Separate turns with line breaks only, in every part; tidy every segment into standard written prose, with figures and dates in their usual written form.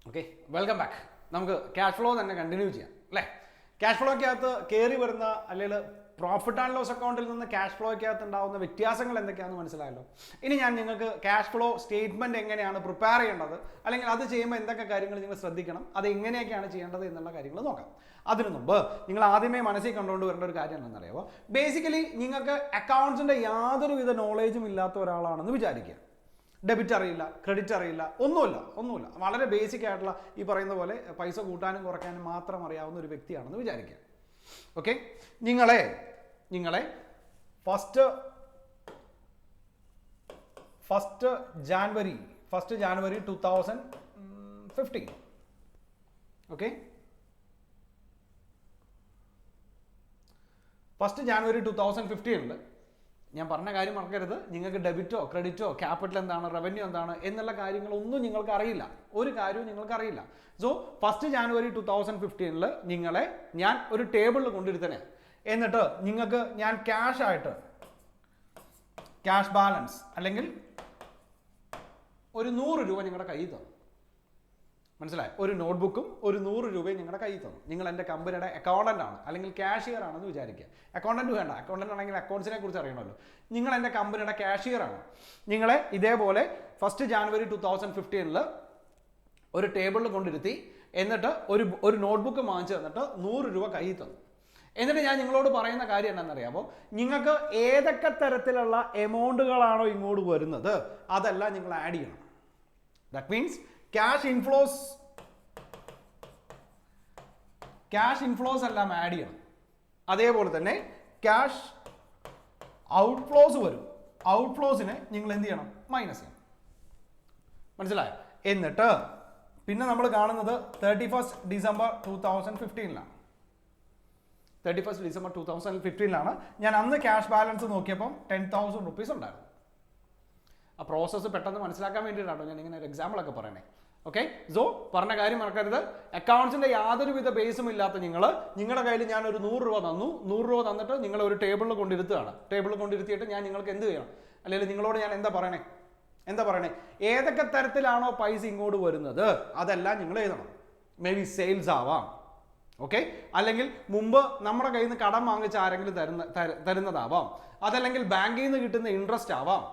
Okay, welcome back. നമുക്ക് cash flow തന്നെ continue ചെയ്യാം അല്ലേ. ക്യാഷ് ഫ്ലോയ്ക്കകത്ത് കയറി വരുന്ന അല്ലെങ്കിൽ പ്രോഫിറ്റ് ആൻഡ് ലോസ് അക്കൗണ്ടിൽ നിന്ന് ക്യാഷ് ഫ്ലോയ്ക്കകത്ത് ഉണ്ടാകുന്ന വ്യത്യാസങ്ങൾ എന്തൊക്കെയാണെന്ന് മനസ്സിലായല്ലോ. ഇനി ഞാൻ നിങ്ങൾക്ക് ക്യാഷ് ഫ്ലോ സ്റ്റേറ്റ്മെന്റ് എങ്ങനെയാണ് പ്രിപ്പയർ ചെയ്യേണ്ടത്, അല്ലെങ്കിൽ അത് ചെയ്യുമ്പോൾ എന്തൊക്കെ കാര്യങ്ങൾ നിങ്ങൾ ശ്രദ്ധിക്കണം, അത് എങ്ങനെയൊക്കെയാണ് ചെയ്യേണ്ടത് എന്നുള്ള കാര്യങ്ങൾ നോക്കാം. അതിനു മുമ്പ് നിങ്ങൾ ആദ്യമേ മനസ്സിൽ കണ്ടുകൊണ്ട് വരേണ്ട ഒരു കാര്യം എന്താണെന്നറിയാമോ. ബേസിക്കലി നിങ്ങൾക്ക് അക്കൗണ്ട്സിന്റെ യാതൊരുവിധ നോളേജും ഇല്ലാത്ത ഒരാളാണെന്ന് വിചാരിക്കുക. ഡെബിറ്റ് അറിയില്ല, ക്രെഡിറ്റ് അറിയില്ല, ഒന്നുമില്ല. വളരെ ബേസിക് ആയിട്ടുള്ള ഈ പറയുന്ന പോലെ പൈസ കൂട്ടാനും കുറയ്ക്കാനും മാത്രം അറിയാവുന്ന ഒരു വ്യക്തിയാണെന്ന് വിചാരിക്കുക. ഓക്കെ, നിങ്ങളെ ഫസ്റ്റ് ജാനുവരി 2015 ഓക്കെ, 1 ജാനുവരി 2015 ഞാൻ പറഞ്ഞ കാര്യം മറക്കരുത്. നിങ്ങൾക്ക് ഡെബിറ്റോ ക്രെഡിറ്റോ ക്യാപിറ്റൽ എന്താണ്, റവന്യൂ എന്താണ് എന്നുള്ള കാര്യങ്ങളൊന്നും നിങ്ങൾക്ക് അറിയില്ല. ഒരു കാര്യവും നിങ്ങൾക്ക് അറിയില്ല. സോ 1 ജാനുവരി 2015 ഞാൻ ഒരു ടേബിളിൽ കൊണ്ടിരുത്തനെ, എന്നിട്ട് നിങ്ങൾക്ക് ഞാൻ ക്യാഷ് ബാലൻസ് അല്ലെങ്കിൽ ഒരു 100 രൂപ നിങ്ങളുടെ കയ്യിൽ തന്നു. മനസ്സിലായി? ഒരു നോട്ട്ബുക്കും ഒരു 100 രൂപയും നിങ്ങളുടെ കയ്യിൽ തന്നു. നിങ്ങൾ എൻ്റെ കമ്പനിയുടെ അക്കൗണ്ടന്റ് ആണ് അല്ലെങ്കിൽ കാഷ്യർ ആണെന്ന് വിചാരിക്കുക. അക്കൗണ്ടന്റ് വേണ്ട, അക്കൗണ്ടന്റ് ആണെങ്കിൽ അക്കൗണ്ട്സിനെ കുറിച്ച് അറിയണമല്ലോ. നിങ്ങൾ എൻ്റെ കമ്പനിയുടെ കാഷ്യർ ആണ്. നിങ്ങളെ ഇതേപോലെ 1 ജാനുവരി 2015 ഒരു ടേബിളിൽ കൊണ്ടിരുത്തി, എന്നിട്ട് ഒരു നോട്ട്ബുക്ക് വാങ്ങിച്ചു തന്നിട്ട് 100 രൂപ കയ്യിൽ തന്നു. എന്നിട്ട് ഞാൻ നിങ്ങളോട് പറയുന്ന കാര്യം എന്താണെന്നറിയാമോ, നിങ്ങൾക്ക് ഏതൊക്കെ തരത്തിലുള്ള എമൗണ്ടുകളാണോ ഇങ്ങോട്ട് വരുന്നത് അതെല്ലാം നിങ്ങൾ ആഡ് ചെയ്യണം. ദാറ്റ് മീൻസ് ക്യാഷ് ഇൻഫ്ലോസ് എല്ലാം ആഡ് ചെയ്യണം. അതേപോലെ തന്നെ ക്യാഷ് ഔട്ട്ഫ്ലോസ് വരും. ഔട്ട്ഫ്ലോസിനെ നിങ്ങൾ എന്ത് ചെയ്യണം? മൈനസ് ചെയ്യണം. മനസ്സിലായോ? എന്നിട്ട് പിന്നെ നമ്മൾ കാണുന്നത് 31 ഡിസംബർ 2015 31 ഡിസംബർ 2015 ഞാൻ അന്ന് ക്യാഷ് ബാലൻസ് നോക്കിയപ്പം 10,000 റുപ്പീസ് ഉണ്ടായിരുന്നു. ആ പ്രോസസ്സ് പെട്ടെന്ന് മനസ്സിലാക്കാൻ വേണ്ടിയിട്ടാണോ ഞാൻ ഇങ്ങനെ ഒരു എക്സാമ്പിൾ ഒക്കെ പറയണേ. ഓക്കെ, സോ പറഞ്ഞ കാര്യം മറക്കരുത്. അക്കൗണ്ട്സിന്റെ യാതൊരുവിധ ബേസും ഇല്ലാത്ത നിങ്ങളുടെ കയ്യിൽ ഞാൻ ഒരു 100 രൂപ തന്നു. 100 രൂപ തന്നിട്ട് നിങ്ങൾ ഒരു ടേബിളിൽ കൊണ്ടിരുത്തുകയാണ്. ടേബിളിൽ കൊണ്ടിരുത്തിയിട്ട് ഞാൻ നിങ്ങൾക്ക് എന്ത് ചെയ്യണം, അല്ലെങ്കിൽ നിങ്ങളോട് ഞാൻ എന്താ പറയണേ, ഏതൊക്കെ തരത്തിലാണോ പൈസ ഇങ്ങോട്ട് വരുന്നത് അതെല്ലാം നിങ്ങൾ എഴുതണം. മേ ബി സെയിൽസ് ആവാം, ഓക്കെ, അല്ലെങ്കിൽ മുമ്പ് നമ്മുടെ കയ്യിൽ നിന്ന് കടം വാങ്ങിച്ച ആരെങ്കിലും തരുന്നതാവാം, അതല്ലെങ്കിൽ ബാങ്കിൽ നിന്ന് കിട്ടുന്ന ഇൻട്രസ്റ്റ് ആവാം,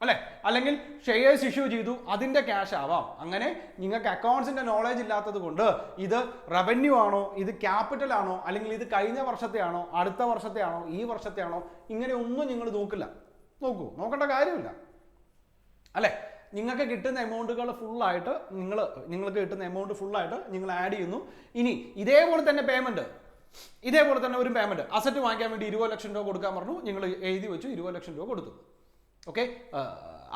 അല്ലെ, അല്ലെങ്കിൽ ഷെയർസ് ഇഷ്യൂ ചെയ്തു അതിന്റെ ക്യാഷ് ആവാം. അങ്ങനെ നിങ്ങൾക്ക് അക്കൗണ്ട്സിന്റെ നോളേജ് ഇല്ലാത്തത് കൊണ്ട് ഇത് റവന്യൂ ആണോ, ഇത് ക്യാപിറ്റൽ ആണോ, അല്ലെങ്കിൽ ഇത് കഴിഞ്ഞ വർഷത്തെ ആണോ, അടുത്ത വർഷത്തെ ആണോ, ഈ വർഷത്തെ ആണോ, ഇങ്ങനെ ഒന്നും നിങ്ങൾ നോക്കേണ്ട കാര്യമില്ല അല്ലെ. നിങ്ങൾക്ക് കിട്ടുന്ന എമൗണ്ടുകൾ ഫുള്ളായിട്ട് നിങ്ങൾക്ക് കിട്ടുന്ന എമൗണ്ട് ഫുള്ളായിട്ട് നിങ്ങൾ ആഡ് ചെയ്യുന്നു. ഇനി ഇതേപോലെ തന്നെ ഒരു പേയ്മെന്റ് അസറ്റ് വാങ്ങിക്കാൻ വേണ്ടി 20 ലക്ഷം രൂപ കൊടുക്കാൻ പറഞ്ഞു. നിങ്ങൾ എഴുതി വെച്ചു 20 ലക്ഷം രൂപ കൊടുത്തു. ഓക്കെ,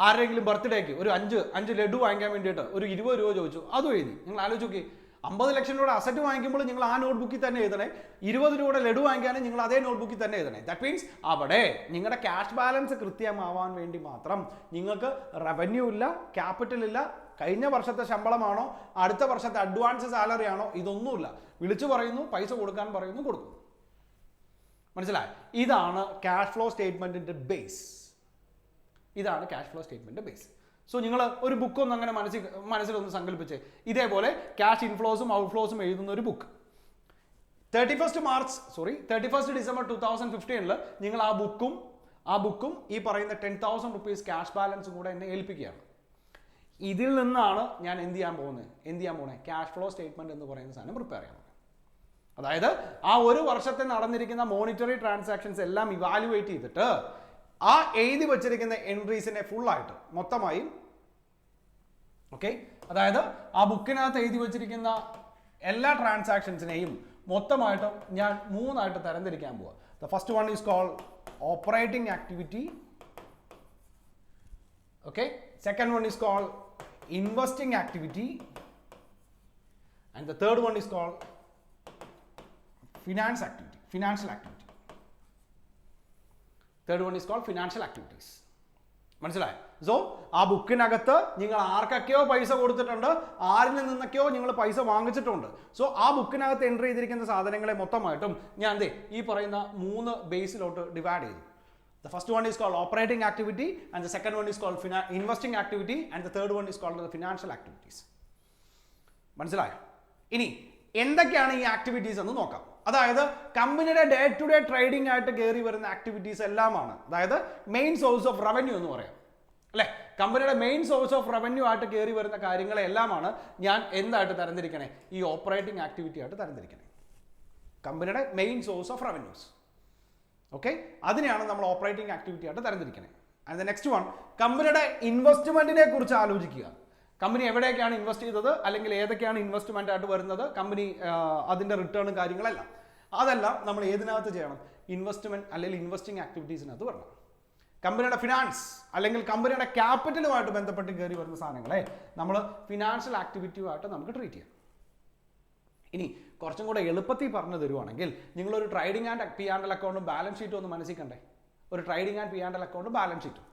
ആരെങ്കിലും ബർത്ത്ഡേക്ക് ഒരു 5 ലഡു വാങ്ങിക്കാൻ വേണ്ടിയിട്ട് ഒരു 20 രൂപ ചോദിച്ചു, അതും എഴുതി. നിങ്ങൾ ആലോചിച്ച് നോക്കി, 50 ലക്ഷം രൂപയുടെ അസറ്റ് വാങ്ങിക്കുമ്പോൾ നിങ്ങൾ ആ നോട്ട്ബുക്കിൽ തന്നെ എഴുതണേ. 20 രൂപയുടെ ലഡു വാങ്ങിക്കാനും നിങ്ങൾ അതേ നോട്ട്ബുക്കിൽ തന്നെ എഴുതണേ. ദാറ്റ് മീൻസ് അവിടെ നിങ്ങളുടെ ക്യാഷ് ബാലൻസ് കൃത്യമാവാൻ വേണ്ടി മാത്രം നിങ്ങൾക്ക് റവന്യൂ ഇല്ല, ക്യാപിറ്റൽ ഇല്ല, കഴിഞ്ഞ വർഷത്തെ ശമ്പളമാണോ, അടുത്ത വർഷത്തെ അഡ്വാൻസ് സാലറി ആണോ, ഇതൊന്നുമില്ല. വിളിച്ചു പറയുന്നു, പൈസ കൊടുക്കാൻ പറയുന്നു, കൊടുക്കും. മനസ്സിലായി? ഇതാണ് ക്യാഷ് ഫ്ലോ സ്റ്റേറ്റ്മെന്റിന്റെ ബേസ്. സോ നിങ്ങൾ ഒരു ബുക്ക് ഒന്ന് അങ്ങനെ മനസ്സിലൊന്ന് സങ്കല്പിച്ചേ. ഇതേപോലെ ക്യാഷ് ഇൻഫ്ലോസും ഔട്ട്ഫ്ലോസും എഴുതുന്ന ഒരു ബുക്ക് 31 ഡിസംബർ 2015 നിങ്ങൾ ആ ബുക്കും ഈ പറയുന്ന 10,000 റുപ്പീസ് ക്യാഷ് ബാലൻസും കൂടെ എന്നെ ഏൽപ്പിക്കുകയാണ്. ഇതിൽ നിന്നാണ് ഞാൻ എന്ത് ചെയ്യാൻ പോണേ ക്യാഷ് ഫ്ലോ സ്റ്റേറ്റ്മെന്റ് എന്ന് പറയുന്ന സാധനം പ്രിപ്പയർ ചെയ്യാൻ പോകുന്നത്. അതായത് ആ ഒരു വർഷത്തെ നടന്നിരിക്കുന്ന മോണിറ്ററി ട്രാൻസാക്ഷൻസ് എല്ലാം ഇവാലുവേറ്റ് ചെയ്തിട്ട് ആ എഴുതി വച്ചിരിക്കുന്ന എൻട്രീസിനെ ഫുള്ളായിട്ട് മൊത്തമായും, ഓക്കെ, അതായത് ആ ബുക്കിനകത്ത് എഴുതി വച്ചിരിക്കുന്ന എല്ലാ ട്രാൻസാക്ഷൻസിനെയും മൊത്തമായിട്ട് ഞാൻ 3 തരംതിരിക്കാൻ പോവുക. The first one is called operating activity, okay, second one is called investing activity, and the third one is called financial activity. Third one is called financial activities. മനസ്സിലായോ? സോ ആ ബുക്കിനകത്ത് നിങ്ങൾ ആർക്കൊക്കെയോ പൈസ കൊടുത്തിട്ടുണ്ട്, ആരിൽ നിന്നൊക്കെയോ നിങ്ങൾ പൈസ വാങ്ങിച്ചിട്ടുണ്ട്. സോ ആ ബുക്കിനകത്ത് എൻട്രി ചെയ്തിരിക്കുന്ന സാധനങ്ങളെ മൊത്തമായിട്ടും ഞാൻ ഈ പറയുന്ന 3 ബേസിലോട്ട് ഡിവൈഡ് ചെയ്തു. The first one is called operating activity, and the second one is called investing activity, and the third one is called the financial activities. മനസ്സിലായോ? ഇനി എന്തൊക്കെയാണ് ഈ ആക്ടിവിറ്റീസ് എന്ന് നോക്കാം. അതായത് കമ്പനിയുടെ ഡേ ടു ഡേ ട്രേഡിംഗ് ആയിട്ട് കയറി വരുന്ന ആക്ടിവിറ്റീസ് എല്ലാമാണ്, അതായത് മെയിൻ സോഴ്സ് ഓഫ് റവന്യൂ എന്ന് പറയാം അല്ലെ. കമ്പനിയുടെ മെയിൻ സോഴ്സ് ഓഫ് റവന്യൂ ആയിട്ട് കയറി വരുന്ന കാര്യങ്ങളെല്ലാമാണ് ഞാൻ എന്തായിട്ട് തരംതിരിക്കണേ, ഈ ഓപ്പറേറ്റിംഗ് ആക്ടിവിറ്റി ആയിട്ട് തരംതിരിക്കണേ. കമ്പനിയുടെ main source of revenues, okay, അതിനെയാണ് നമ്മൾ ഓപ്പറേറ്റിംഗ് ആക്ടിവിറ്റി ആയിട്ട് തരംതിരിക്കണേ. ആൻഡ് ദ നെക്സ്റ്റ് വൺ, കമ്പനിയുടെ ഇൻവെസ്റ്റ്മെന്റിനെ കുറിച്ച് ആലോചിക്കുക. കമ്പനി എവിടെയൊക്കെയാണ് ഇൻവെസ്റ്റ് ചെയ്തത്, അല്ലെങ്കിൽ ഏതൊക്കെയാണ് ഇൻവെസ്റ്റ്മെന്റ് ആയിട്ട് വരുന്നത്, കമ്പനി അതിന്റെ റിട്ടേണും കാര്യങ്ങളെല്ലാം, അതെല്ലാം നമ്മൾ ഏതിനകത്ത് ചെയ്യണം, ഇൻവെസ്റ്റ്മെന്റ് അല്ലെങ്കിൽ ഇൻവെസ്റ്റിംഗ് ആക്ടിവിറ്റീസിനകത്ത് വരണം. കമ്പനിയുടെ ഫിനാൻസ് അല്ലെങ്കിൽ കമ്പനിയുടെ ക്യാപിറ്റലുമായിട്ട് ബന്ധപ്പെട്ട് കയറി വരുന്ന സാധനങ്ങളെ നമ്മൾ ഫിനാൻഷ്യൽ ആക്ടിവിറ്റിയുമായിട്ട് നമുക്ക് ട്രീറ്റ് ചെയ്യാം. ഇനി കുറച്ചും കൂടെ എളുപ്പത്തിൽ പറഞ്ഞു തരുവാണെങ്കിൽ, നിങ്ങളൊരു trading and P and L അക്കൗണ്ടും ബാലൻസ് ഷീറ്റും ഒന്ന് മനസ്സിക്കണ്ടേ. ഒരു trading and P and L അക്കൗണ്ടും ബാലൻസ് ഷീറ്റും,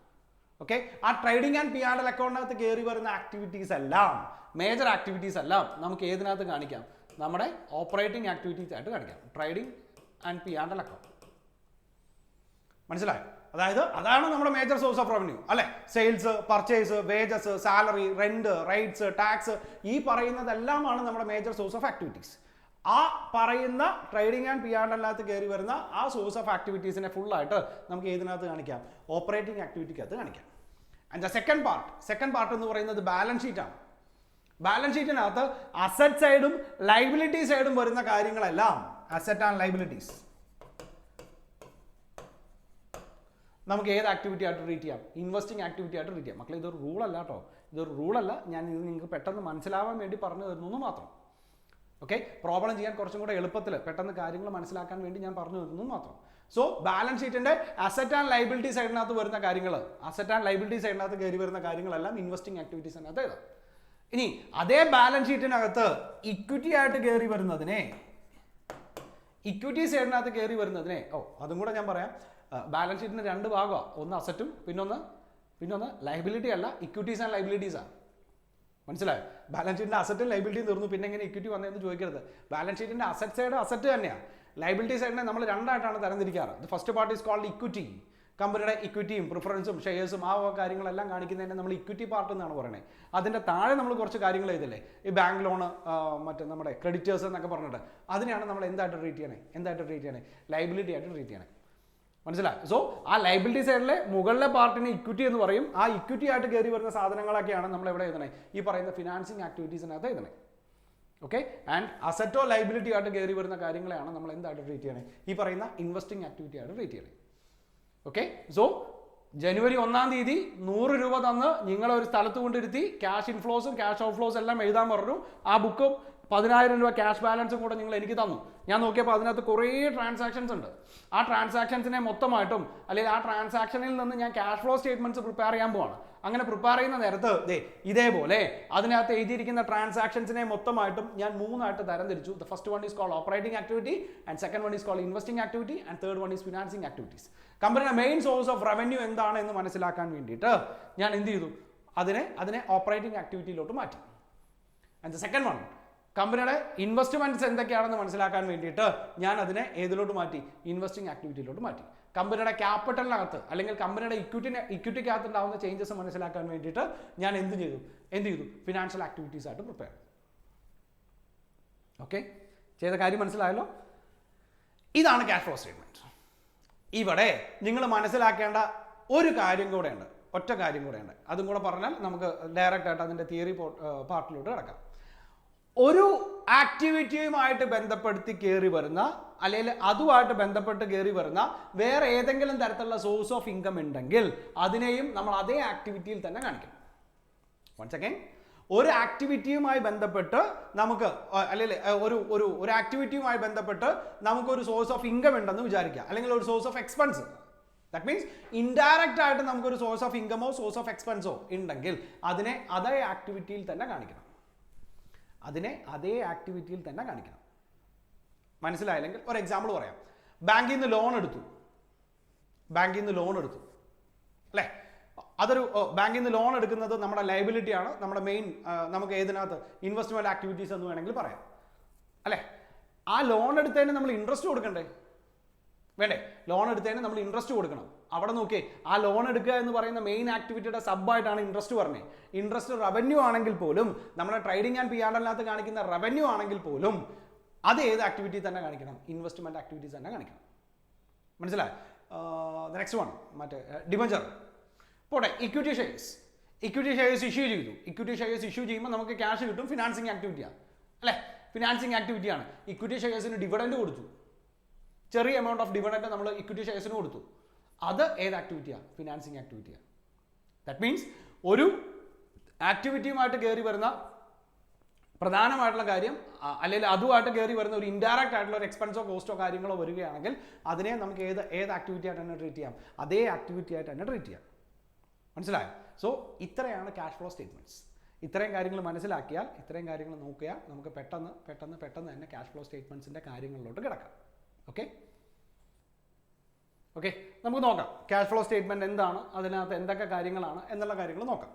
ഓക്കെ. ആ trading and P and L അക്കൗണ്ടിനകത്ത് കയറി വരുന്ന ആക്ടിവിറ്റീസ് എല്ലാം, മേജർ ആക്ടിവിറ്റീസ് എല്ലാം നമുക്ക് ഏതിനകത്ത് കാണിക്കാം, നമ്മുടെ ഓപ്പറേറ്റിംഗ് ആക്ടിവിറ്റീസ് ആയിട്ട് കാണിക്കാം. Trading and P and L account, മനസ്സിലായോ? അതായത് അതാണ് നമ്മുടെ മേജർ സോഴ്സ് ഓഫ് റവന്യൂ അല്ലെ. Sales, purchase, wages, salary, rent, rights, tax, ഈ പറയുന്നതെല്ലാമാണ് നമ്മുടെ മേജർ സോഴ്സ് ഓഫ് ആക്ടിവിറ്റീസ്. ആ പറയുന്ന ട്രേഡിംഗ് ആൻഡ് പി ആൻഡ് എല്ലിനകത്ത് കയറി വരുന്ന ആ സോഴ്സ് ഓഫ് ആക്ടിവിറ്റീസിനെ ഫുള്ളായിട്ട് നമുക്ക് ഏതിനകത്ത് കാണിക്കാം, ഓപ്പറേറ്റിംഗ് ആക്ടിവിറ്റിക്കകത്ത് കാണിക്കാം. ആൻഡ് ദ സെക്കൻഡ് പാർട്ട് എന്ന് പറയുന്നത് ബാലൻസ് ഷീറ്റാണ്. ബാലൻസ് ഷീറ്റിനകത്ത് അസറ്റ് സൈഡും ലൈബിലിറ്റി സൈഡും വരുന്ന കാര്യങ്ങളെല്ലാം, അസറ്റ് ആൻഡ് ലൈബിലിറ്റീസ്, നമുക്ക് ഏത് ആക്ടിവിറ്റി ആയിട്ട് ട്രീറ്റ് ചെയ്യാം, ഇൻവെസ്റ്റിംഗ് ആക്ടിവിറ്റി ആയിട്ട് ട്രീറ്റ് ചെയ്യാം. മക്കളെ ഇതൊരു റൂളല്ല കേട്ടോ, ഇതൊരു റൂളല്ല, ഞാൻ ഇത് നിങ്ങൾക്ക് പെട്ടെന്ന് മനസ്സിലാവാൻ വേണ്ടി പറഞ്ഞു തരുന്നു മാത്രം. ഓക്കെ, പ്രോബ്ലം ചെയ്യാൻ കുറച്ചും കൂടെ എളുപ്പത്തിൽ പെട്ടെന്ന് കാര്യങ്ങൾ മനസ്സിലാക്കാൻ വേണ്ടി ഞാൻ പറഞ്ഞു തരുന്നു മാത്രം. സോ ബാലൻസ് ഷീറ്റിന്റെ അസറ്റ് ആൻഡ് ലൈബിലിറ്റി സൈഡിനകത്ത് വരുന്ന കാര്യങ്ങൾ, അസറ്റ് ആൻഡ് ലൈബിലിറ്റി സൈഡിനകത്ത് കയറി വരുന്ന കാര്യങ്ങളെല്ലാം ഇൻവെസ്റ്റിംഗ് ആക്ടിവിറ്റീസിനകത്ത് എഴുതാം. ഇനി അതേ ബാലൻസ് ഷീറ്റിനകത്ത് ഇക്വിറ്റി ആയിട്ട് കയറി വരുന്നതിനെ, ഇക്വിറ്റി സൈഡിനകത്ത് കയറി വരുന്നതിനെ, അതും കൂടെ ഞാൻ പറയാം. ബാലൻസ് ഷീറ്റിന് രണ്ട് ഭാഗമാണ്, ഒന്ന് അസറ്റും പിന്നൊന്ന് ലൈബിലിറ്റി അല്ല, ഇക്വിറ്റീസ് ആൻഡ് ലൈബിലിറ്റീസാണ്. മനസ്സിലായോ? ബാലൻസ് ഷീറ്റിന്റെ അസറ്റും ലൈബിലിറ്റിയും തീർന്നു, പിന്നെ എങ്ങനെ ഇക്വിറ്റി വന്നതെന്ന് ചോദിക്കരുത്. ബാലൻസ് ഷീറ്റിന്റെ അസറ്റ് സൈഡ് അസറ്റ് തന്നെയാണ്, ലൈബിലിറ്റി സൈഡിനെ നമ്മൾ രണ്ടായിട്ടാണ് തരംതിരിക്കാറ്. The first part is called equity. കമ്പനിയുടെ ഇക്വിറ്റിയും പ്രിഫറൻസും ഷെയർസും ആ കാര്യങ്ങളെല്ലാം കാണിക്കുന്നതിനെ നമ്മൾ ഇക്വിറ്റി പാർട്ട് എന്നാണ് പറയുന്നത്. അതിൻ്റെ താഴെ നമ്മൾ കുറച്ച് കാര്യങ്ങൾ ചെയ്തില്ലേ, ഈ ബാങ്ക് ലോണ്, മറ്റേ നമ്മുടെ ക്രെഡിറ്റേഴ്സ് എന്നൊക്കെ പറഞ്ഞിട്ട്, അതിനെയാണ് നമ്മൾ എന്തായിട്ട് ട്രീറ്റ് ചെയ്യണേ, ലൈബിലിറ്റി ആയിട്ട് ട്രീറ്റ് ചെയ്യണേ. മനസ്സിലായി? സോ ആ ലൈബിലിറ്റി സൈഡിലെ മുകളിലെ പാർട്ടിന് ഇക്വിറ്റി എന്ന് പറയും. ആ ഇക്വിറ്റി ആയിട്ട് കയറി വരുന്ന സാധനങ്ങളൊക്കെയാണ് നമ്മൾ എവിടെ എഴുതണേ, ഈ പറയുന്ന ഫിനാൻസിങ് ആക്ടിവിറ്റീസിനകത്ത് എഴുതണേ. ഓക്കെ, ആൻഡ് അസറ്റോ ലൈബിലിറ്റി ആയിട്ട് കയറി വരുന്ന കാര്യങ്ങളെയാണ് നമ്മൾ എന്തായിട്ട് ട്രീറ്റ് ചെയ്യണേ, ഈ പറയുന്ന ഇൻവെസ്റ്റിംഗ് ആക്ടിവിറ്റി ആയിട്ട് ട്രീറ്റ് ചെയ്യണേ. ഓക്കെ, സോ ജനുവരി 1-ാം തീയതി 100 രൂപ തന്ന് നിങ്ങളെ ഒരു സ്ഥലത്ത് കൊണ്ടിരുത്തി ക്യാഷ് ഇൻഫ്ലോസും ക്യാഷ് ഔട്ട്ഫ്ലോസും എല്ലാം എഴുതാൻ പറഞ്ഞു. ആ ബുക്കും 10,000 രൂപ ക്യാഷ് ബാലൻസും കൂടെ നിങ്ങൾ എനിക്ക് തന്നു. ഞാൻ നോക്കിയപ്പോൾ അതിനകത്ത് കുറേ ട്രാൻസാക്ഷൻസ് ഉണ്ട്. ആ ട്രാൻസാക്ഷൻസിനെ മൊത്തമായിട്ടും, അല്ലെങ്കിൽ ആ ട്രാൻസാക്ഷനിൽ നിന്ന് ഞാൻ ക്യാഷ് ഫ്ലോ സ്റ്റേറ്റ്മെന്റ്സ് പ്രിപ്പയർ ചെയ്യാൻ പോവാണ്. അങ്ങനെ പ്രിപ്പയർ ചെയ്യുന്ന നേരത്ത് ഇതേപോലെ അതിനകത്ത് എഴുതിയിരിക്കുന്ന ട്രാൻസാക്ഷൻസിനെ മൊത്തമായിട്ടും ഞാൻ 3 ആയിട്ട് തരംതിരിച്ചു. The first one is called operating activity, and second one is called investing activity, and third one is financing activities. കമ്പനിയുടെ മെയിൻ സോഴ്സ് ഓഫ് റവന്യൂ എന്താണ് എന്ന് മനസ്സിലാക്കാൻ വേണ്ടിയിട്ട് ഞാൻ എന്ത് ചെയ്തു, അതിനെ ഓപ്പറേറ്റിംഗ് ആക്ടിവിറ്റിയിലോട്ട് മാറ്റി. ആൻഡ് ദ സെക്കൻഡ് വൺ, കമ്പനിയുടെ ഇൻവെസ്റ്റ്മെന്റ്സ് എന്തൊക്കെയാണെന്ന് മനസ്സിലാക്കാൻ വേണ്ടിയിട്ട് ഞാൻ അതിനെ ഏതിലോട്ട് മാറ്റി, ഇൻവെസ്റ്റിംഗ് ആക്ടിവിറ്റിയിലോട്ട് മാറ്റി. കമ്പനിയുടെ ക്യാപിറ്റലിനകത്ത് അല്ലെങ്കിൽ കമ്പനിയുടെ ഇക്വിറ്റിക്കകത്ത് ഉണ്ടാകുന്ന ചേഞ്ചസ് മനസ്സിലാക്കാൻ വേണ്ടിയിട്ട് ഞാൻ എന്ത് ചെയ്തു, ഫിനാൻഷ്യൽ ആക്ടിവിറ്റീസ് ആയിട്ട് പ്രിപ്പയർ. ഓക്കെ, ചെയ്ത കാര്യം മനസ്സിലായല്ലോ. ഇതാണ് ക്യാഷ് ഫ്ലോ സ്റ്റേറ്റ്മെന്റ്. ഇവിടെ നിങ്ങൾ മനസ്സിലാക്കേണ്ട ഒരു കാര്യം കൂടെ ഉണ്ട്, ഒറ്റ കാര്യം കൂടെ ഉണ്ട്. അതും കൂടെ പറഞ്ഞാൽ നമുക്ക് ഡയറക്റ്റ് ആയിട്ട് അതിൻ്റെ തിയറി പാർട്ടിലോട്ട് കിടക്കാം. ഒരു ആക്ടിവിറ്റിയുമായിട്ട് ബന്ധപ്പെടുത്തി കയറി വരുന്ന, അല്ലെങ്കിൽ അതുമായിട്ട് ബന്ധപ്പെട്ട് കയറി വരുന്ന വേറെ ഏതെങ്കിലും തരത്തിലുള്ള സോഴ്സ് ഓഫ് ഇൻകം ഉണ്ടെങ്കിൽ അതിനെയും നമ്മൾ അതേ ആക്ടിവിറ്റിയിൽ തന്നെ കാണിക്കണം. വൺസ് അഗൈൻ, ഒരു ആക്ടിവിറ്റിയുമായി ബന്ധപ്പെട്ട് നമുക്ക്, അല്ലെങ്കിൽ ഒരു ആക്ടിവിറ്റിയുമായി ബന്ധപ്പെട്ട് നമുക്കൊരു സോഴ്സ് ഓഫ് ഇൻകം ഉണ്ടെന്ന് വിചാരിക്കുക, അല്ലെങ്കിൽ ഒരു source of expense. That means indirect ആയിട്ട് നമുക്കൊരു സോഴ്സ് ഓഫ് ഇൻകമോ സോഴ്സ് ഓഫ് എക്സ്പെൻസോ ഉണ്ടെങ്കിൽ അതിനെ അതേ ആക്ടിവിറ്റിയിൽ തന്നെ കാണിക്കണം. മനസ്സിലായില്ലെങ്കിൽ ഒരു എക്സാമ്പിൾ പറയാം. ബാങ്കിൽ നിന്ന് ലോൺ എടുത്തു അല്ലേ, അതൊരു ബാങ്കിൽ നിന്ന് ലോൺ എടുക്കുന്നത് നമ്മുടെ ലയബിലിറ്റി ആണ്, നമ്മുടെ മെയിൻ, നമുക്ക് ഏതിനകത്ത് ഇൻവെസ്റ്റ്മെന്റ് ആക്ടിവിറ്റീസ് എന്ന് വേണമെങ്കിൽ പറയാം അല്ലേ. ആ ലോൺ എടുത്തതിന് നമ്മൾ ഇൻട്രസ്റ്റ് കൊടുക്കണ്ടേ? വേണ്ടേ? ലോൺ എടുത്തതിന് നമ്മൾ ഇൻട്രസ്റ്റ് കൊടുക്കണം. അവിടെ നോക്കിയേ, ആ ലോൺ എടുക്കുക എന്ന് പറയുന്ന മെയിൻ ആക്ടിവിറ്റിയുടെ സബ്ബായിട്ടാണ് ഇൻട്രസ്റ്റ് പറഞ്ഞത്. ഇൻട്രസ്റ്റ് റവന്യൂ ആണെങ്കിൽ പോലും, നമ്മുടെ ട്രേഡിംഗ് ആൻഡ് P&L കാണിക്കുന്ന റവന്യൂ ആണെങ്കിൽ പോലും അത് ഏത് ആക്ടിവിറ്റി തന്നെ കാണിക്കണം? ഇൻവെസ്റ്റ്മെന്റ് ആക്ടിവിറ്റീസ് തന്നെ കാണിക്കണം. മനസ്സിലായി? നെക്സ്റ്റ് വൺ മറ്റേ ഡിബഞ്ചർ പോട്ടെ. ഇക്വിറ്റി ഷെയർസ് ഇഷ്യൂ ചെയ്തു. ഇക്വിറ്റി ഷെയർസ് ഇഷ്യൂ ചെയ്യുമ്പോൾ നമുക്ക് ക്യാഷ് കിട്ടും. ഫിനാൻസിങ് ആക്ടിവിറ്റിയാണ് അല്ലേ? ഫിനാൻസിങ് ആക്ടിവിറ്റിയാണ്. ഇക്വിറ്റി ഷെയർസിന് ഡിവിഡൻഡ് കൊടുത്തു. ചെറിയ എമൗണ്ട് ഓഫ് ഡിവിഡൻഡ് നമ്മൾ ഇക്വിറ്റി ഷെയർസിന് കൊടുത്തു. അത് ഏത് ആക്ടിവിറ്റിയാണ്? ഫിനാൻസിങ് ആക്ടിവിറ്റിയാണ്. ദാറ്റ് മീൻസ് ഒരു ആക്ടിവിറ്റിയുമായിട്ട് കയറി വരുന്ന പ്രധാനമായിട്ടുള്ള കാര്യം, അല്ലെങ്കിൽ അതുമായിട്ട് കയറി വരുന്ന ഒരു ഇൻഡയറക്റ്റ് ആയിട്ടുള്ള ഒരു എക്സ്പെൻസോ കോസ്റ്റോ കാര്യങ്ങളോ വരികയാണെങ്കിൽ അതിനെ നമുക്ക് ഏത് ആക്ടിവിറ്റി ആയിട്ട് തന്നെ ട്രീറ്റ് ചെയ്യാം? അതേ ആക്ടിവിറ്റി ആയിട്ട് തന്നെ ട്രീറ്റ് ചെയ്യാം. മനസ്സിലായോ? സോ ഇത്രയാണ് ക്യാഷ് ഫ്ലോ സ്റ്റേറ്റ്മെന്റ്സ്. ഇത്രയും കാര്യങ്ങൾ മനസ്സിലാക്കിയാൽ, ഇത്രയും കാര്യങ്ങൾ നോക്കിയാൽ നമുക്ക് പെട്ടെന്ന് തന്നെ ക്യാഷ് ഫ്ലോ സ്റ്റേറ്റ്മെന്റ്സിന്റെ കാര്യങ്ങളിലോട്ട് കിടക്കാം. ഓക്കെ, നമുക്ക് നോക്കാം ക്യാഷ് ഫ്ലോ സ്റ്റേറ്റ്മെന്റ് എന്താണ്, അതിനകത്ത് എന്തൊക്കെ കാര്യങ്ങളാണ് എന്നുള്ള കാര്യങ്ങൾ നോക്കാം.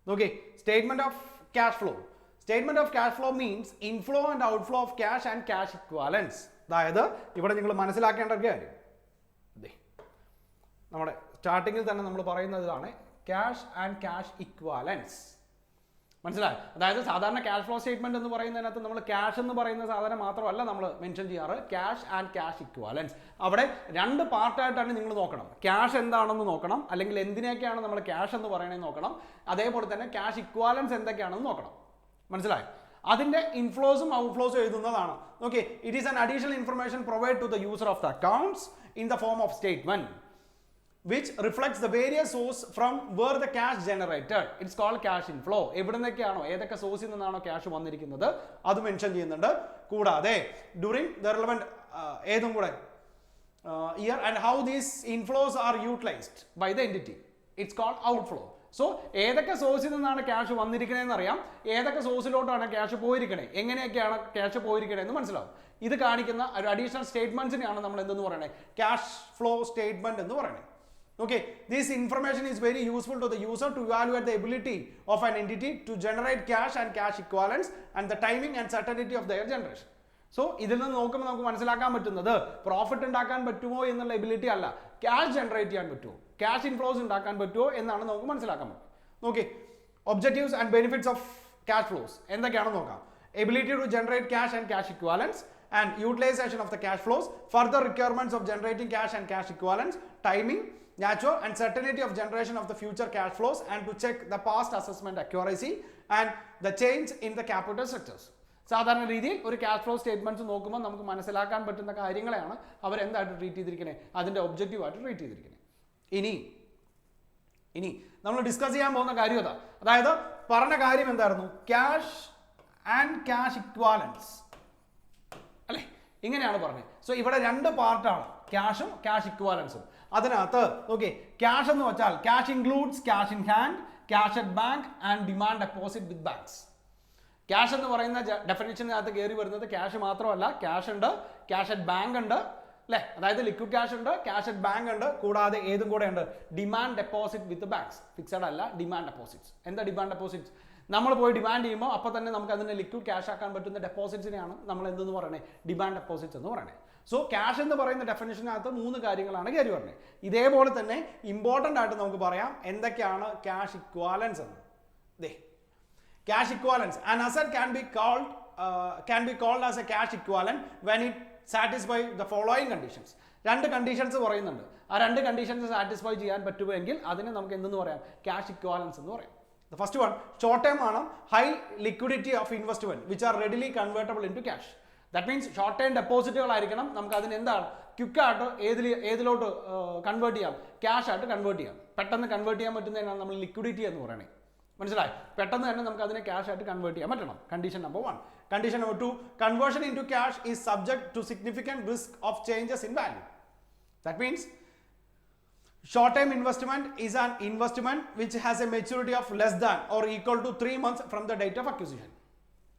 നോക്കി, statement of cash flow. Statement of cash flow means inflow and outflow of cash and cash equivalence. അതായത് ഇവിടെ നിങ്ങൾ മനസ്സിലാക്കേണ്ട ഒരു കാര്യം, നമ്മുടെ സ്റ്റാർട്ടിങ്ങിൽ തന്നെ നമ്മൾ പറയുന്നത് ഇതാണ്, ക്യാഷ് ആൻഡ് ക്യാഷ് ഇക്വാലൻസ്. മനസ്സിലായി? അതായത് സാധാരണ ക്യാഷ് ഫ്ലോ സ്റ്റേറ്റ്മെന്റ് എന്ന് പറയുന്നതിനകത്ത് നമ്മൾ ക്യാഷ് എന്ന് പറയുന്ന സാധനം മാത്രമല്ല നമ്മൾ മെൻഷൻ ചെയ്യാറ്, ക്യാഷ് ആൻഡ് ക്യാഷ് ഇക്വാലൻസ്. അവിടെ രണ്ട് പാർട്ടായിട്ടാണ് നിങ്ങൾ നോക്കണം. ക്യാഷ് എന്താണെന്ന് നോക്കണം, അല്ലെങ്കിൽ എന്തിനൊക്കെയാണ് നമ്മൾ ക്യാഷ് എന്ന് പറയണമെന്ന് നോക്കണം. അതേപോലെ തന്നെ ക്യാഷ് ഇക്വാലൻസ് എന്തൊക്കെയാണെന്ന് നോക്കണം. മനസ്സിലായി? അതിന്റെ ഇൻഫ്ലോസും ഔട്ട്ഫ്ലോസും എഴുതുന്നതാണ്. Okay, it is an additional information provide to the user of the accounts in the form of statement which reflects the various source from where the cash generated. It's called cash inflow. എവിടെ നിന്നൊക്കെയാണോ, ഏതൊക്കെ സോഴ്സിൽ നിന്നാണോ cash വന്നിരിക്കുന്നത് അത് mention ചെയ്യുന്നുണ്ട്. കൂടാതെ during the relevant ഏതും കൂടെ year and how these inflows are utilised by the entity. It's called outflow. So ഏതൊക്കെ സോഴ്സിൽ നിന്നാണ് ക്യാഷ് വന്നിരിക്കണേന്ന് അറിയാം, ഏതൊക്കെ സോഴ്സിലോട്ടാണ് ക്യാഷ് പോയിരിക്കണേ, എങ്ങനെയൊക്കെയാണ് ക്യാഷ് പോയിരിക്കണേ എന്ന് മനസ്സിലാവും. ഇത് കാണിക്കുന്ന ഒരു അഡീഷണൽ സ്റ്റേറ്റ്മെന്റ്സിനെയാണ് നമ്മൾ എന്തെന്ന് പറയണേ? ക്യാഷ് ഫ്ലോ സ്റ്റേറ്റ്മെന്റ് എന്ന് പറയണേ. Okay, this information is very useful to the user to evaluate the ability of an entity to generate cash and cash equivalents and the timing and certainty of their generation. So ഇതിൽ നിന്ന് നോക്കുമ്പോൾ നമുക്ക് മനസ്സിലാക്കാൻ പറ്റുന്നത് profit ഉണ്ടാക്കാൻ പറ്റുമോ എന്നുള്ള ability അല്ല, ക്യാഷ് ജനറേറ്റ് ചെയ്യാൻ പറ്റുമോ, ക്യാഷ് ഇൻഫ്ലോസ് ഉണ്ടാക്കാൻ പറ്റുമോ എന്നാണ് നമുക്ക് മനസ്സിലാക്കാൻ പറ്റും. Okay, objectives and benefits of cash flows എന്തൊക്കെയാണെന്ന് നോക്കാം. Ability to generate cash and cash equivalents and utilization of the cash flows, further requirements of generating cash and cash equivalents, timing, nature and certainty of generation of the future cash flows, and to check the past assessment accuracy and the change in the capital structures. സാധാരണ രീതിയിൽ ഒരു cash flow statements നോക്കുമ്പോൾ നമുക്ക് മനസ്സിലാക്കാൻ പറ്റുന്ന കാര്യങ്ങളെയാണ് അവർ എന്തായിട്ട് treat ചെയ്തിരിക്കുന്നത്, അതിന്റെ ഒബ്ജക്റ്റീവായിട്ട് ട്രീറ്റ് ചെയ്തിരിക്കുന്നത്. ഇനി നമ്മൾ ഡിസ്കസ് ചെയ്യാൻ പോകുന്ന കാര്യം അതാ. അതായത് പറഞ്ഞ കാര്യം എന്തായിരുന്നു? ക്യാഷ് ആൻഡ് ക്യാഷ് ഇക്വാലൻസ് അല്ലേ, ഇങ്ങനെയാണ് പറഞ്ഞത്. സോ ഇവിടെ രണ്ട് പാർട്ടാണ്, ക്യാഷും ക്യാഷ് ഇക്വാലൻസും. അതിനകത്ത് ഓക്കെ, ക്യാഷ് എന്ന് വെച്ചാൽ cash includes cash in hand, cash at bank and demand deposit with banks. Cash എന്ന് പറയുന്ന ഡെഫിനിഷനകത്ത് കയറി വരുന്നത് ക്യാഷ് മാത്രമല്ല, ക്യാഷ് ഉണ്ട്, ക്യാഷ് അറ്റ് ബാങ്ക് ഉണ്ട് അല്ലേ, അതായത് ലിക്വിഡ് ക്യാഷ് ഉണ്ട്, ക്യാഷ് അറ്റ് ബാങ്ക് ഉണ്ട്, കൂടാതെ ഏതും കൂടെ ഉണ്ട്, ഡിമാൻഡ് ഡെപ്പോസിറ്റ് വിത്ത് ബാങ്ക്സ്. ഫിക്സഡ് അല്ല, ഡിമാൻഡ് ഡെപ്പോസിറ്റ്സ്. എന്താ ഡിമാൻഡ് ഡെപ്പോസിറ്റ്സ്? നമ്മൾ പോയി ഡിമാൻഡ് ചെയ്യുമ്പോൾ അപ്പോൾ തന്നെ നമുക്ക് അതിനെ ലിക്വിഡ് ക്യാഷ് ആക്കാൻ പറ്റുന്ന ഡെപ്പോസിറ്റ്സിനെയാണ് നമ്മൾ എന്തെന്ന് പറയുന്നത്? ഡിമാൻഡ് ഡെപ്പോസിറ്റ്സ് എന്ന് പറയുന്നത്. സോ ക്യാഷ് എന്ന് പറയുന്ന ഡെഫിനിഷനകത്ത് മൂന്ന് കാര്യങ്ങളാണ് കയറി വരുന്നത്. ഇതേപോലെ തന്നെ ഇമ്പോർട്ടൻ്റ് ആയിട്ട് നമുക്ക് പറയാം എന്തൊക്കെയാണ് ക്യാഷ് ഇക്വാലൻസ് എന്ന്. Cash equivalence. An asset can be called as a cash equivalent when it satisfies the following conditions. രണ്ട് കണ്ടീഷൻസ് പറയുന്നുണ്ട്. ആ രണ്ട് കണ്ടീഷൻസ് സാറ്റിസ്ഫൈ ചെയ്യാൻ പറ്റുമെങ്കിൽ അതിനെ നമുക്ക് എന്തെന്ന് പറയാം? ക്യാഷ് ഇക്വാലൻസ് എന്ന് പറയാം. The first one, short term ആണ് high liquidity of investment which are readily convertible into cash. That means short term ഡെപ്പോസിറ്റുകളായിരിക്കണം. നമുക്ക് അതിന് എന്താണ് ക്വിക്കായിട്ട് ഏതിലോട്ട് കൺവേർട്ട് ചെയ്യാം? ക്യാഷ് ആയിട്ട് കൺവേർട്ട് ചെയ്യാം. പെട്ടെന്ന് കൺവേർട്ട് ചെയ്യാൻ പറ്റുന്നതിനാണ് നമ്മൾ ലിക്വിഡിറ്റി എന്ന് പറയുന്നത്. മനസ്സിലായി? പെട്ടെന്ന് തന്നെ നമുക്ക് അതിനെ ക്യാഷ് ആയിട്ട് കൺവേർട്ട് ചെയ്യാൻ പറ്റണം. Condition number 1. Condition number 2, conversion into cash is subject to significant risk of changes in value. That means short time investment is an investment which has a maturity of less than or equal to 3 months from the date of acquisition.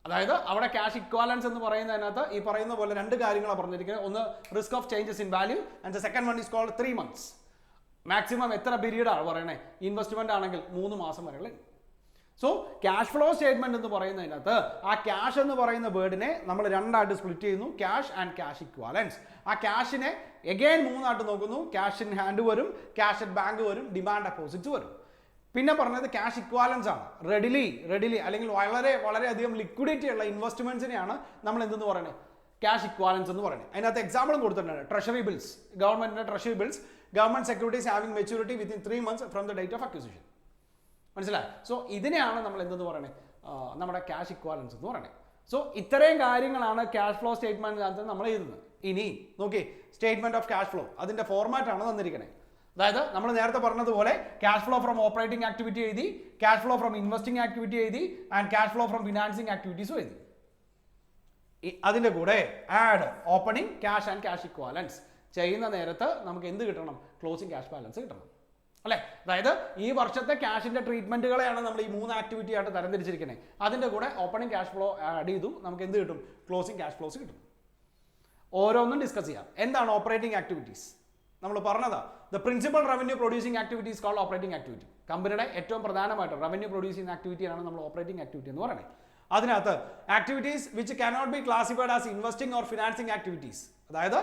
അതായത് അവിടെ cash equivalence എന്ന് പറയുന്നതിനകത്ത് ഈ പറയുന്ന പോലെ രണ്ട് കാര്യങ്ങളാണ് പറഞ്ഞിരിക്കുന്നത്. ഒന്ന് risk of changes in value and the second one is called 3 months. Maximum എത്ര പീരീഡാണ് പറയണേ? ഇൻവെസ്റ്റ്മെന്റ് ആണെങ്കിൽ 3 മാസം വരെയുള്ള. സോ ക്യാഷ് ഫ്ലോ സ്റ്റേറ്റ്മെന്റ് എന്ന് പറയുന്നതിനകത്ത് ആ ക്യാഷ് എന്ന് പറയുന്ന വേർഡിനെ നമ്മൾ രണ്ടായിട്ട് സ്പ്ലിറ്റ് ചെയ്യുന്നു, ക്യാഷ് ആൻഡ് ക്യാഷ് ഇക്വാലൻസ്. ആ ക്യാഷിനെ എഗെയിൻ മൂന്നായിട്ട് നോക്കുന്നു. ക്യാഷ് ഇൻ ഹാൻഡ് വരും, ക്യാഷ് അറ്റ് ബാങ്ക് വരും, ഡിമാൻഡ് ഡെപ്പോസിറ്റ്സ് വരും. പിന്നെ പറഞ്ഞത് ക്യാഷ് ഇക്വാലൻസ് ആണ്. റെഡിലി അല്ലെങ്കിൽ വളരെയധികം ലിക്വിഡിറ്റി ഉള്ള ഇൻവെസ്റ്റ്മെന്റ്സിനെയാണ് നമ്മൾ എന്തെന്ന് പറയുന്നത്, ക്യാഷ് ഇക്വാലൻസ് എന്ന് പറയുന്നത്. അതിനകത്ത് എക്സാമ്പിളും കൊടുത്തിട്ടുണ്ട്. ട്രഷറി ബിൽസ്, ഗവൺമെന്റിന്റെ treasury bills, government securities having maturity within 3 months from the date of acquisition. മനസ്സിലായി? സോ ഇതിനെയാണ് നമ്മൾ എന്തെന്ന് പറയുന്നത്, നമ്മുടെ ക്യാഷ് ഇക്വാലൻസ് എന്ന് പറയുന്നത്. സോ ഇത്രയും കാര്യങ്ങളാണ് ക്യാഷ് ഫ്ലോ സ്റ്റേറ്റ്മെന്റിനകത്ത് നമ്മൾ എഴുതുന്നത്. ഇനി നോക്കി, സ്റ്റേറ്റ്മെന്റ് ഓഫ് ക്യാഷ് ഫ്ലോ അതിന്റെ ഫോർമാറ്റ് ആണ് തന്നിരിക്കുന്നത്. അതായത് നമ്മൾ നേരത്തെ പറഞ്ഞതുപോലെ cash flow from operating activity എഴുതി, cash flow from investing activity എഴുതി, and cash flow from financing ആക്ടിവിറ്റീസും എഴുതി. അതിന്റെ കൂടെ add opening cash and cash equivalents ചെയ്യുന്ന നേരത്ത് നമുക്ക് എന്ത് കിട്ടണം, ക്ലോസിംഗ് ക്യാഷ് ബാലൻസ് കിട്ടണം, അല്ലെ? അതായത് ഈ വർഷത്തെ ക്യാഷിന്റെ ട്രീറ്റ്മെന്റുകളെയാണ് നമ്മൾ ഈ 3 ആക്ടിവിറ്റി ആയിട്ട് തരംതിരിച്ചിരിക്കുന്നത്. അതിന്റെ കൂടെ ഓപ്പണിംഗ് ക്യാഷ് ഫ്ലോ ആഡ് ചെയ്തു, നമുക്ക് എന്ത് കിട്ടും, ക്ലോസിംഗ് ക്യാഷ് ഫ്ലോസ് കിട്ടും. ഓരോന്നും ഡിസ്കസ് ചെയ്യാം. എന്താണ് ഓപ്പറേറ്റിംഗ് ആക്ടിവിറ്റീസ്? നമ്മൾ പറഞ്ഞതാ, the principal revenue producing activities called operating activity. കമ്പനിയുടെ ഏറ്റവും പ്രധാനമായിട്ട് റവന്യൂ പ്രൊഡ്യൂസ് ചെയ്യുന്ന ആക്ടിവിറ്റിയാണ് നമ്മൾ ഓപ്പറേറ്റിംഗ് ആക്ടിവിറ്റി എന്ന് പറയുന്നത്. അതിനകത്ത് activities which cannot B classified as investing or financing activities, അതായത്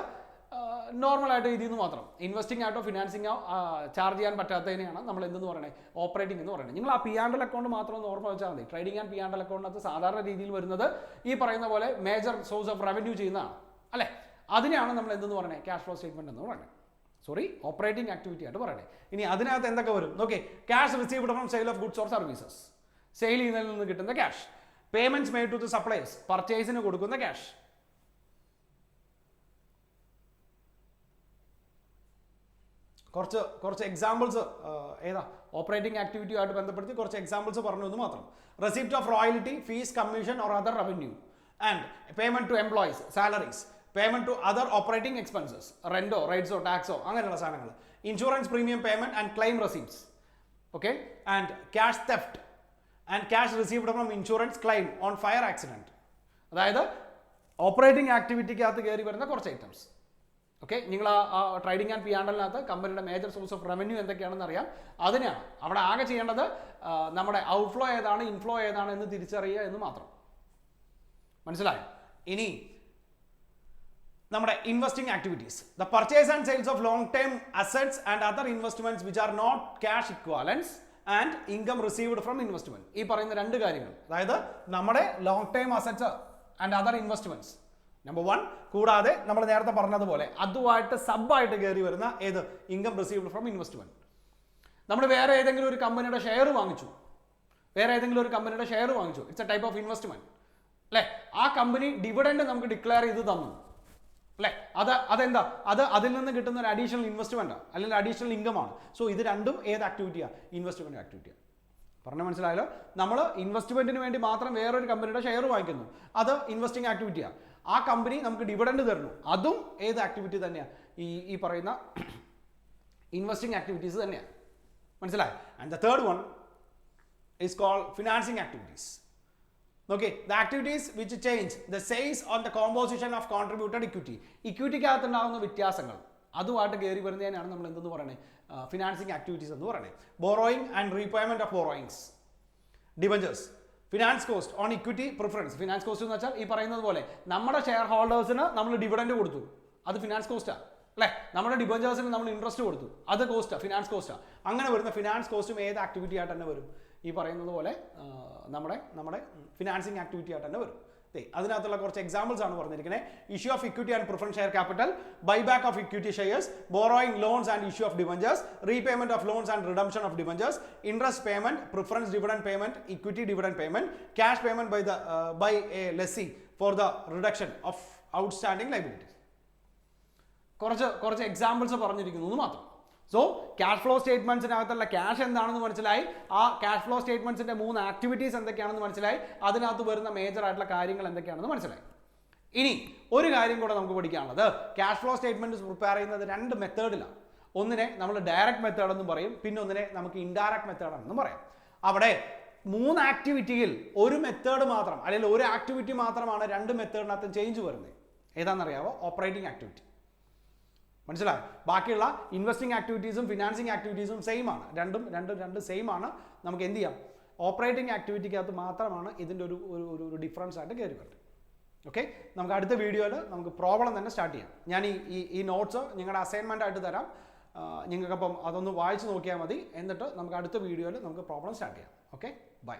നോർമലായിട്ട് ഇതിൽ മാത്രം ഇൻവെസ്റ്റിംഗ് ആയിട്ടോ ഫിനാൻസിംഗോ ചാർജ് ചെയ്യാൻ പറ്റാത്തതിനെയാണ് നമ്മൾ എന്തെന്ന് പറയുന്നത്, ഓപ്പറേറ്റിംഗ് എന്ന് പറയുന്നത്. നിങ്ങൾ ആ പി ആൻഡ് എൽ അക്കൗണ്ട് മാത്രം ഒന്ന് ഓർമ്മ വെച്ചാൽ മതി. Trading and P and L അക്കൗണ്ടിനകത്ത് സാധാരണ രീതിയിൽ വരുന്നത് ഈ പറയുന്ന പോലെ മേജർ സോഴ്സ് ഓഫ് റവന്യൂ ചെയ്യുന്നതാണ്, അല്ലേ? അതിനെയാണ് നമ്മൾ എന്തെന്ന് പറയുന്നത്, ക്യാഷ് ഫ്ലോ സ്റ്റേറ്റ്മെന്റ് എന്ന് പറയുന്നത്. ഓപ്പറേറ്റിംഗ് ആക്ടിവിറ്റി ആയിട്ട് പറയണേ. ഇനി അതിനകത്ത് എന്തൊക്കെ വരും നോക്കി, cash received from sale of goods or services, sale ചെയ്യുന്നതിൽ നിന്ന് കിട്ടുന്ന cash. Payments made to the supplies, പർച്ചേസിന് കൊടുക്കുന്ന ക്യാഷ്. കുറച്ച് എക്സാമ്പിൾസ് ഏതാ ഓപ്പറേറ്റിംഗ് ആക്ടിവിറ്റിയുമായിട്ട് ബന്ധപ്പെടുത്തി കുറച്ച് എക്സാമ്പിൾസ് പറഞ്ഞു എന്ന് മാത്രം. Receipt of royalty, fees, commission or other revenue, and payment to employees, salaries, payment to other operating expenses, റെന്റോ റൈറ്റ്സോ ടാക്സോ അങ്ങനെയുള്ള സാധനങ്ങൾ. Insurance premium payment and claim receipts, okay, and cash theft and cash received from insurance claim on fire accident. അതായത് ഓപ്പറേറ്റിംഗ് ആക്ടിവിറ്റിക്കകത്ത് കയറി വരുന്ന കുറച്ച് ഐറ്റംസ്. ഓക്കെ, നിങ്ങൾ ആ ട്രേഡിംഗ് ആൻഡ് പി ആൻഡ് എല്ലിനകത്ത് കമ്പനിയുടെ മേജർ സോഴ്സ് ഓഫ് റവന്യൂ എന്തൊക്കെയാണെന്ന് അറിയാം. അതിനാണ് അവിടെ ആകെ ചെയ്യേണ്ടത്, നമ്മുടെ ഔട്ട്ഫ്ലോ ഏതാണ് ഇൻഫ്ലോ ഏതാണ് എന്ന് തിരിച്ചറിയുക എന്ന് മാത്രം. മനസ്സിലായോ? ഇനി നമ്മുടെ investing activities, the purchase and sales of long term assets and other investments which are not cash equivalents and income received from investment. ഈ പറയുന്ന രണ്ട് കാര്യങ്ങൾ, അതായത് നമ്മുടെ long term assets and other investments number 1, കൂടാതെ നമ്മൾ നേരത്തെ പറഞ്ഞതുപോലെ അതുമായിട്ട് സബായിട്ട് കയറി വരുന്ന ഏത്, ഇൻകം റിസീവ്ഡ് ഫ്രം ഇൻവെസ്റ്റ്മെന്റ്. നമ്മൾ വേറെ ഏതെങ്കിലും ഒരു കമ്പനിയുടെ ഷെയർ വാങ്ങിച്ചു, it's A type of investment, അല്ലെ? ആ കമ്പനി ഡിവിഡൻഡ് നമുക്ക് ഡിക്ലെയർ ചെയ്ത് തന്നു, അല്ലെ? അതെന്താ, അതിൽ നിന്ന് കിട്ടുന്ന ഒരു അഡീഷണൽ ഇൻവെസ്റ്റ്മെന്റ് അല്ലെങ്കിൽ അഡീഷണൽ ഇൻകം ആണ്. സോ ഇത് രണ്ടും ഏത് ആക്ടിവിറ്റിയാണ്, ഇൻവെസ്റ്റ്മെന്റ് ആക്ടിവിറ്റിയാണ്. പറഞ്ഞ മനസ്സിലായല്ലോ? നമ്മൾ ഇൻവെസ്റ്റ്മെന്റിന് വേണ്ടി മാത്രം വേറൊരു കമ്പനിയുടെ ഷെയർ വാങ്ങിക്കുന്നു, അത് ഇൻവെസ്റ്റിംഗ് ആക്ടിവിറ്റിയാണ്. ആ കമ്പനി നമുക്ക് ഡിവിഡൻഡ് തരുന്നു, അതും ഏത് ആക്ടിവിറ്റി തന്നെയാണ്, ഈ പറയുന്ന ഇൻവെസ്റ്റിംഗ് ആക്ടിവിറ്റീസ് തന്നെയാണ്. മനസ്സിലായി? And the third one is called financing activities. Okay, the activities which change the sales on the composition of contributed equity. ഇക്വിറ്റിക്കകത്ത് ഉണ്ടാകുന്ന വ്യത്യാസങ്ങൾ അതുമായിട്ട് കയറി വരുന്നതിനാണ് നമ്മൾ എന്തെന്ന് പറയുന്നത്, ഫിനാൻസിംഗ് ആക്ടിവിറ്റീസ് എന്ന് പറയുന്നത്. Borrowing and repayment of borrowings, debentures, finance cost on equity preference. Finance cost എന്ന് വെച്ചാൽ ഈ പറയുന്നത് പോലെ നമ്മുടെ ഷെയർ ഹോൾഡേഴ്സിന് നമ്മൾ ഡിവിഡൻഡ് കൊടുത്തു, അത് ഫിനാൻസ് കോസ്റ്റാണ്, അല്ലെ? നമ്മുടെ ഡിബഞ്ചേഴ്സിന് നമ്മൾ ഇൻട്രസ്റ്റ് കൊടുത്തു, അത് കോസ്റ്റാ, ഫിനാൻസ് കോസ്റ്റാ. അങ്ങനെ വരുന്ന ഫിനാൻസ് കോസ്റ്റും ഏത് ആക്ടിവിറ്റി ആയിട്ട് തന്നെ വരും, ഈ പറയുന്നത് പോലെ നമ്മുടെ ഫിനാൻസിങ് ആക്ടിവിറ്റി ആയിട്ട് തന്നെ വരും. അതിനകത്തുള്ള കുറച്ച് എക്സാമ്പിൾസ് ആണ് പറഞ്ഞിരിക്കുന്നത്. Issue of equity and preference share capital, buyback of equity shares, borrowing loans and issue of debentures, repayment of loans and redemption of debentures, interest payment, preference dividend payment, equity dividend payment, cash payment by a lessee for the reduction of outstanding liabilities. കുറച്ച് examples പറഞ്ഞിരിക്കുന്നു മാത്രം. So cash flow സ്റ്റേറ്റ്മെന്റ്സിനകത്തുള്ള cash എന്താണെന്ന് മനസ്സിലായി, ആ cash flow സ്റ്റേറ്റ്മെന്റ്സിന്റെ 3 activities എന്തൊക്കെയാണെന്ന് മനസ്സിലായി, അതിനകത്ത് വരുന്ന മേജർ ആയിട്ടുള്ള കാര്യങ്ങൾ എന്തൊക്കെയാണെന്ന് മനസ്സിലായി. ഇനി ഒരു കാര്യം കൂടെ നമുക്ക് പഠിക്കാനുള്ളത്, ക്യാഷ് ഫ്ലോ സ്റ്റേറ്റ്മെന്റ്സ് പ്രിപ്പയർ ചെയ്യുന്നത് 2 മെത്തേഡിലാണ്. ഒന്നിനെ നമ്മൾ ഡയറക്റ്റ് മെത്തേഡ് എന്നും പറയും, പിന്നെ ഒന്നിനെ നമുക്ക് ഇൻഡയറക്റ്റ് മെത്തേഡ് എന്നും പറയാം. അവിടെ 3 ആക്ടിവിറ്റിയിൽ ഒരു മെത്തേഡ് മാത്രം അല്ലെങ്കിൽ ഒരു ആക്ടിവിറ്റി മാത്രമാണ് 2 മെത്തേഡിനകത്ത് ചേഞ്ച് വരുന്നത്. ഏതാണെന്നറിയാവോ? Operating activity. മനസ്സിലായോ? ബാക്കിയുള്ള ഇൻവെസ്റ്റിംഗ് ആക്ടിവിറ്റീസും ഫിനാൻസിങ് ആക്ടിവിറ്റീസും സെയിം ആണ്, രണ്ടും സെയിം ആണ്. നമുക്ക് എന്ത് ചെയ്യാം, ഓപ്പറേറ്റിംഗ് ആക്ടിവിറ്റിക്കകത്ത് മാത്രമാണ് ഇതിൻ്റെ ഒരു ഡിഫറൻസ് ആയിട്ട് കയറി വരുന്നത്. ഓക്കെ, നമുക്ക് അടുത്ത വീഡിയോയിൽ നമുക്ക് പ്രോബ്ലം തന്നെ സ്റ്റാർട്ട് ചെയ്യാം. ഞാൻ ഈ നോട്ട്സ് നിങ്ങളുടെ അസൈൻമെൻ്റ് ആയിട്ട് തരാം. നിങ്ങൾക്കപ്പം അതൊന്ന് വായിച്ച് നോക്കിയാൽ മതി. എന്നിട്ട് നമുക്ക് അടുത്ത വീഡിയോയിൽ നമുക്ക് പ്രോബ്ലം സ്റ്റാർട്ട് ചെയ്യാം. Okay, by.